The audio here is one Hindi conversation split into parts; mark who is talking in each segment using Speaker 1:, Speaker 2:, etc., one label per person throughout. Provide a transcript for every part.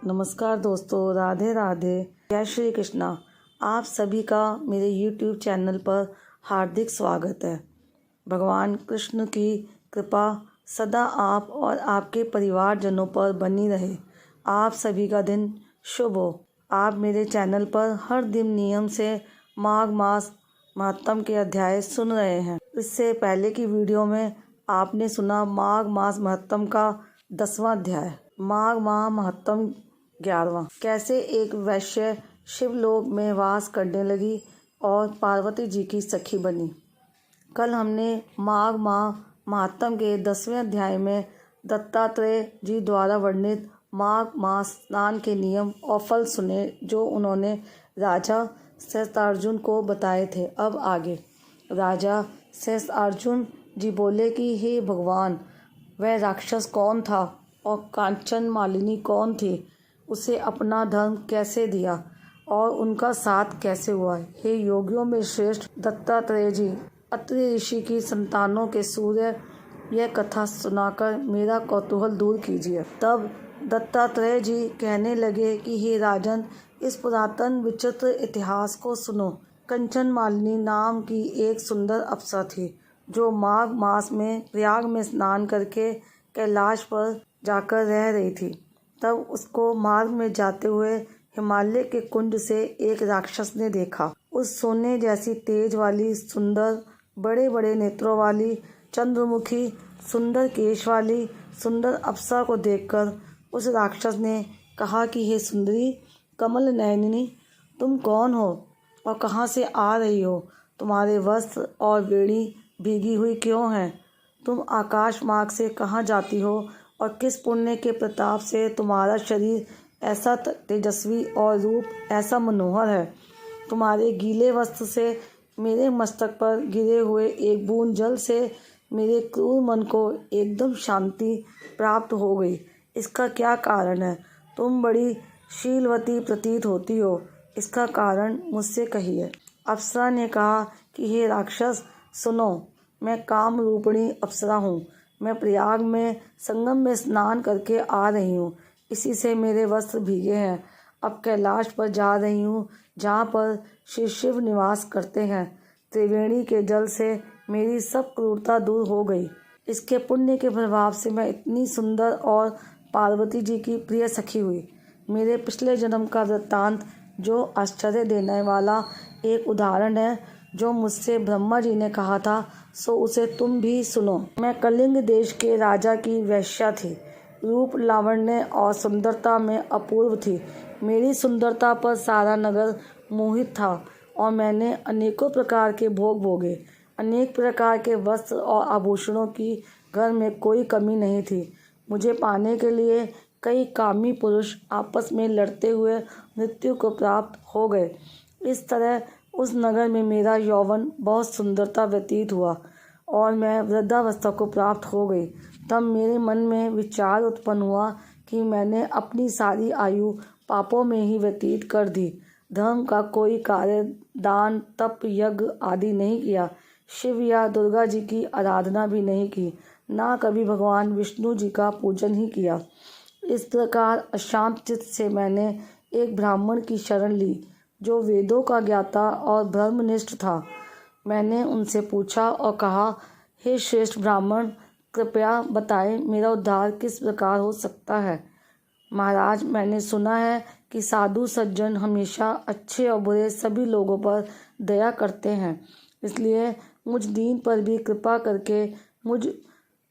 Speaker 1: नमस्कार दोस्तों, राधे राधे, जय श्री कृष्णा। आप सभी का मेरे YouTube चैनल पर हार्दिक स्वागत है। भगवान कृष्ण की कृपा सदा आप और आपके परिवारजनों पर बनी रहे। आप सभी का दिन शुभ हो। आप मेरे चैनल पर हर दिन नियम से माघ मास महात्म के अध्याय सुन रहे हैं। इससे पहले की वीडियो में आपने सुना माघ मास महात्म का 10वां अध्याय, माघ माह महात्म 11वां। कैसे एक वैश्य शिवलोक में वास करने लगी और पार्वती जी की सखी बनी। कल हमने माघ माह महात्म के 10वें अध्याय में दत्तात्रेय जी द्वारा वर्णित माघ मास स्नान के नियम और फल सुने, जो उन्होंने राजा सहस्त्रार्जुन को बताए थे। अब आगे राजा सहस्त्रार्जुन जी बोले कि हे भगवान, वह राक्षस कौन था और कांचन मालिनी कौन थी, उसे अपना धर्म कैसे दिया और उनका साथ कैसे हुआ। हे योगियों में श्रेष्ठ दत्तात्रेय जी, अत्रि ऋषि की संतानों के सूर्य, यह कथा सुनाकर मेरा कौतूहल दूर कीजिए। तब दत्तात्रेय जी कहने लगे कि हे राजन, इस पुरातन विचित्र इतिहास को सुनो। कंचन मालिनी नाम की एक सुंदर अप्सरा थी, जो माघ मास में प्रयाग में स्नान करके कैलाश पर जाकर रह रही थी। तब उसको मार्ग में जाते हुए हिमालय के कुंड से एक राक्षस ने देखा। उस सोने जैसी तेज वाली, सुंदर, बड़े बड़े नेत्रों वाली, चंद्रमुखी, सुंदर केश वाली सुंदर अप्सरा को देखकर उस राक्षस ने कहा कि हे सुंदरी कमल नयनिनी, तुम कौन हो और कहाँ से आ रही हो? तुम्हारे वस्त्र और बेड़ी भीगी हुई क्यों हैं? तुम आकाश मार्ग से कहाँ जाती हो और किस पुण्य के प्रताप से तुम्हारा शरीर ऐसा तेजस्वी और रूप ऐसा मनोहर है? तुम्हारे गीले वस्त्र से मेरे मस्तक पर गिरे हुए एक बूंद जल से मेरे क्रूर मन को एकदम शांति प्राप्त हो गई। इसका क्या कारण है? तुम बड़ी शीलवती प्रतीत होती हो, इसका कारण मुझसे कहिए। अप्सरा ने कहा कि हे राक्षस, सुनो, मैं काम रूपिणी अप्सरा हूँ। मैं प्रयाग में संगम में स्नान करके आ रही हूँ, इसी से मेरे वस्त्र भीगे हैं। अब कैलाश पर जा रही हूँ, जहाँ पर श्री शिव निवास करते हैं। त्रिवेणी के जल से मेरी सब क्रूरता दूर हो गई। इसके पुण्य के प्रभाव से मैं इतनी सुंदर और पार्वती जी की प्रिय सखी हुई। मेरे पिछले जन्म का वृत्तांत, जो आश्चर्य देने वाला एक उदाहरण है, जो मुझसे ब्रह्मा जी ने कहा था, सो उसे तुम भी सुनो। मैं कलिंग देश के राजा की वेश्या थी। रूप, लावण्य और सुंदरता में अपूर्व थी। मेरी सुंदरता पर सारा नगर मोहित था और मैंने अनेकों प्रकार के भोग भोगे। अनेक प्रकार के वस्त्र और आभूषणों की घर में कोई कमी नहीं थी। मुझे पाने के लिए कई कामी पुरुष आपस में लड़ते हुए मृत्यु को प्राप्त हो गए। इस तरह उस नगर में मेरा यौवन बहुत सुंदरता व्यतीत हुआ और मैं वृद्धावस्था को प्राप्त हो गई। तब मेरे मन में विचार उत्पन्न हुआ कि मैंने अपनी सारी आयु पापों में ही व्यतीत कर दी। धर्म का कोई कार्य, दान, तप, यज्ञ आदि नहीं किया। शिव या दुर्गा जी की आराधना भी नहीं की, ना कभी भगवान विष्णु जी का पूजन ही किया। इस प्रकार अशांत चित्त से मैंने एक ब्राह्मण की शरण ली, जो वेदों का ज्ञाता और ब्रह्मनिष्ठ था। मैंने उनसे पूछा और कहा, हे श्रेष्ठ ब्राह्मण, कृपया बताएं मेरा उद्धार किस प्रकार हो सकता है। महाराज, मैंने सुना है कि साधु सज्जन हमेशा अच्छे और बुरे सभी लोगों पर दया करते हैं, इसलिए मुझ दीन पर भी कृपा करके मुझ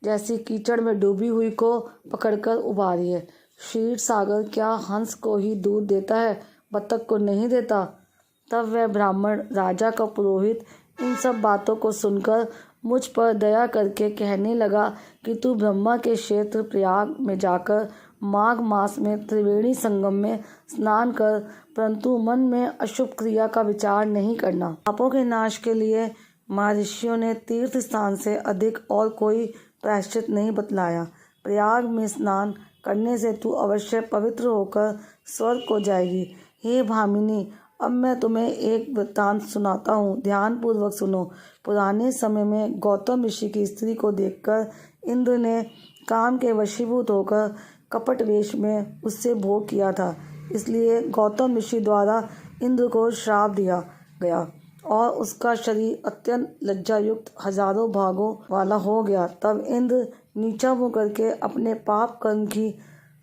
Speaker 1: जैसी कीचड़ में डूबी हुई को पकड़कर उबारिए। क्षीर सागर क्या हंस को ही दूध देता है, बतख को नहीं देता? तब वह ब्राह्मण राजा का पुरोहित इन सब बातों को सुनकर मुझ पर दया करके कहने लगा कि तू ब्रह्मा के क्षेत्र प्रयाग में जाकर माघ मास में त्रिवेणी संगम में स्नान कर, परंतु मन में अशुभ क्रिया का विचार नहीं करना। पापों के नाश के लिए महर्षियों ने तीर्थ स्थान से अधिक और कोई प्रायश्चित नहीं बतलाया। प्रयाग में स्नान करने से तू अवश्य पवित्र होकर स्वर्ग को जाएगी। हे भामिनी, अब मैं तुम्हें एक वृत्तांत सुनाता हूँ, ध्यानपूर्वक सुनो। पुराने समय में गौतम ऋषि की स्त्री को देखकर इंद्र ने काम के वशीभूत होकर कपट वेश में उससे भोग किया था। इसलिए गौतम ऋषि द्वारा इंद्र को श्राप दिया गया और उसका शरीर अत्यंत लज्जायुक्त हजारों भागों वाला हो गया। तब इंद्र नीचा मुँह करके अपने पाप कर्म की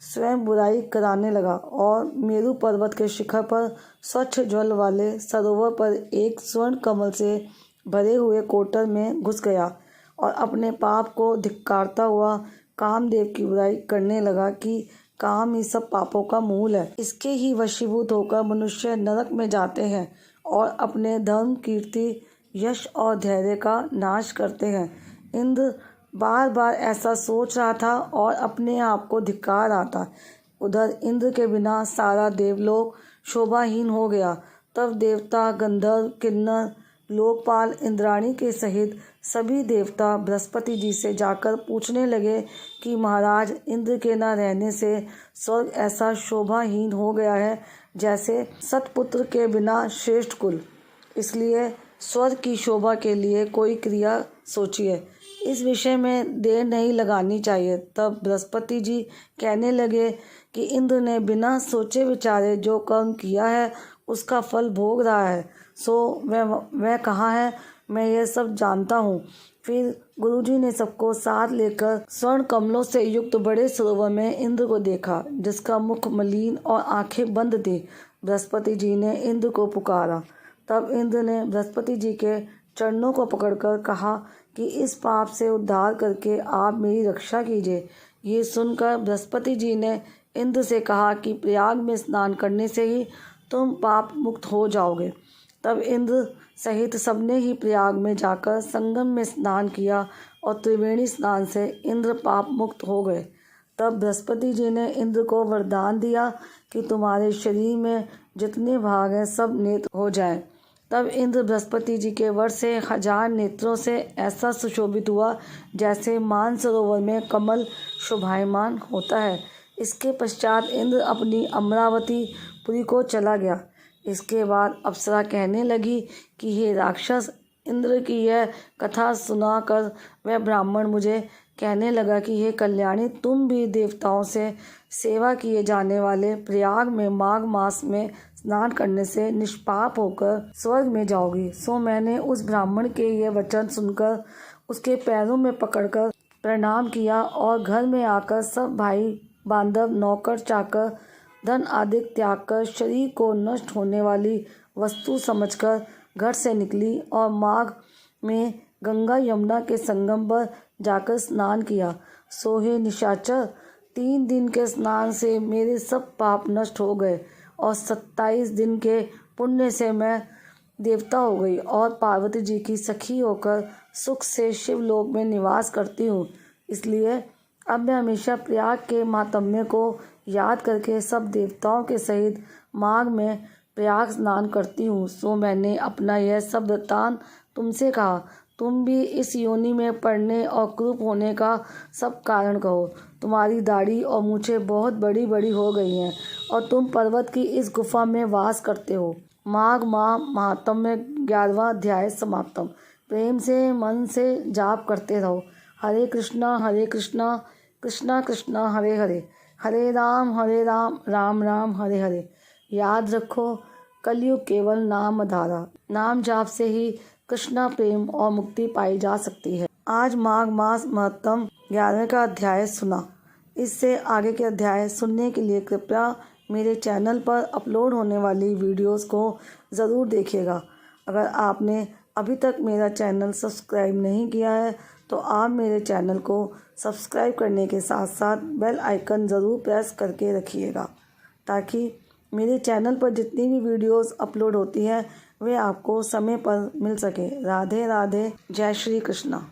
Speaker 1: स्वयं बुराई कराने लगा और मेरु पर्वत के शिखर पर स्वच्छ जल वाले सरोवर पर एक स्वर्ण कमल से भरे हुए कोटर में घुस गया और अपने पाप को धिक्कारता हुआ कामदेव की बुराई करने लगा कि काम ही सब पापों का मूल है। इसके ही वशीभूत होकर मनुष्य नरक में जाते हैं और अपने धर्म, कीर्ति, यश और धैर्य का नाश करते हैं। इंद्र बार बार ऐसा सोच रहा था और अपने आप को धिक्कार रहा था। उधर इंद्र के बिना सारा देवलोक शोभाहीन हो गया। तब देवता, गंधर्व, किन्नर, लोकपाल, इंद्राणी के सहित सभी देवता बृहस्पति जी से जाकर पूछने लगे कि महाराज, इंद्र के न रहने से स्वर्ग ऐसा शोभाहीन हो गया है जैसे सतपुत्र के बिना श्रेष्ठ कुल। इसलिए स्वर्ग की शोभा के लिए कोई क्रिया सोचिए, इस विषय में देर नहीं लगानी चाहिए। तब बृहस्पति जी कहने लगे कि इंद्र ने बिना सोचे विचारे जो कर्म किया है उसका फल भोग रहा है। सो वह कहाँ है, मैं यह सब जानता हूँ। फिर गुरुजी ने सबको साथ लेकर स्वर्ण कमलों से युक्त बड़े सरोवर में इंद्र को देखा, जिसका मुख मलिन और आंखें बंद थी। बृहस्पति जी ने इंद्र को पुकारा। तब इंद्र ने बृहस्पति जी के चरणों को पकड़कर कहा कि इस पाप से उद्धार करके आप मेरी रक्षा कीजिए। ये सुनकर बृहस्पति जी ने इंद्र से कहा कि प्रयाग में स्नान करने से ही तुम पाप मुक्त हो जाओगे। तब इंद्र सहित सबने ही प्रयाग में जाकर संगम में स्नान किया और त्रिवेणी स्नान से इंद्र पाप मुक्त हो गए। तब बृहस्पति जी ने इंद्र को वरदान दिया कि तुम्हारे शरीर में जितने भाग हैं सब नेत्र हो जाएं। तब इंद्र बृहस्पति जी के वर से 1000 नेत्रों से ऐसा सुशोभित हुआ जैसे मानसरोवर में कमल शोभायमान होता है। इसके पश्चात इंद्र अपनी अमरावती पुरी को चला गया। इसके बाद अप्सरा कहने लगी कि हे राक्षस, इंद्र की यह कथा सुनाकर वह ब्राह्मण मुझे कहने लगा कि हे कल्याणी, तुम भी देवताओं से सेवा किए जाने वाले प्रयाग में माघ मास में स्नान करने से निष्पाप होकर स्वर्ग में जाओगी। सो मैंने उस ब्राह्मण के ये वचन सुनकर उसके पैरों में पकड़कर प्रणाम किया और घर में आकर सब भाई बांधव, नौकर चाकर, धन आदि त्याग कर शरीर को नष्ट होने वाली वस्तु समझकर घर से निकली और माघ में गंगा यमुना के संगम पर जाकर स्नान किया। सोहे निशाचर, 3 दिन के स्नान से मेरे सब पाप नष्ट हो गए और 27 दिन के पुण्य से मैं देवता हो गई और पार्वती जी की सखी होकर सुख से शिवलोक में निवास करती हूँ। इसलिए अब मैं हमेशा प्रयाग के महात्म्य को याद करके सब देवताओं के सहित माघ में प्रयाग स्नान करती हूँ। सो मैंने अपना यह सब वृत्तांत तुमसे कहा। तुम भी इस योनि में पड़ने और क्रूप होने का सब कारण कहो। तुम्हारी दाढ़ी और मूछें बहुत बड़ी बड़ी हो गई हैं और तुम पर्वत की इस गुफा में वास करते हो। माघ माह महात्म्य 11वां अध्याय समाप्तम। प्रेम से मन से जाप करते रहो। हरे कृष्णा कृष्णा कृष्णा हरे हरे, हरे राम राम राम हरे हरे। याद रखो, कलयुग केवल नाम आधारा। नाम जाप से ही कृष्णा प्रेम और मुक्ति पाई जा सकती है। आज माघ मास महत्तम 11वें का अध्याय सुना। इससे आगे के अध्याय सुनने के लिए कृपया मेरे चैनल पर अपलोड होने वाली वीडियोस को ज़रूर देखिएगा। अगर आपने अभी तक मेरा चैनल सब्सक्राइब नहीं किया है तो आप मेरे चैनल को सब्सक्राइब करने के साथ साथ बेल आइकन ज़रूर प्रेस करके रखिएगा, ताकि मेरे चैनल पर जितनी भी वीडियोस अपलोड होती हैं वे आपको समय पर मिल सके। राधे राधे, जय श्री कृष्णा।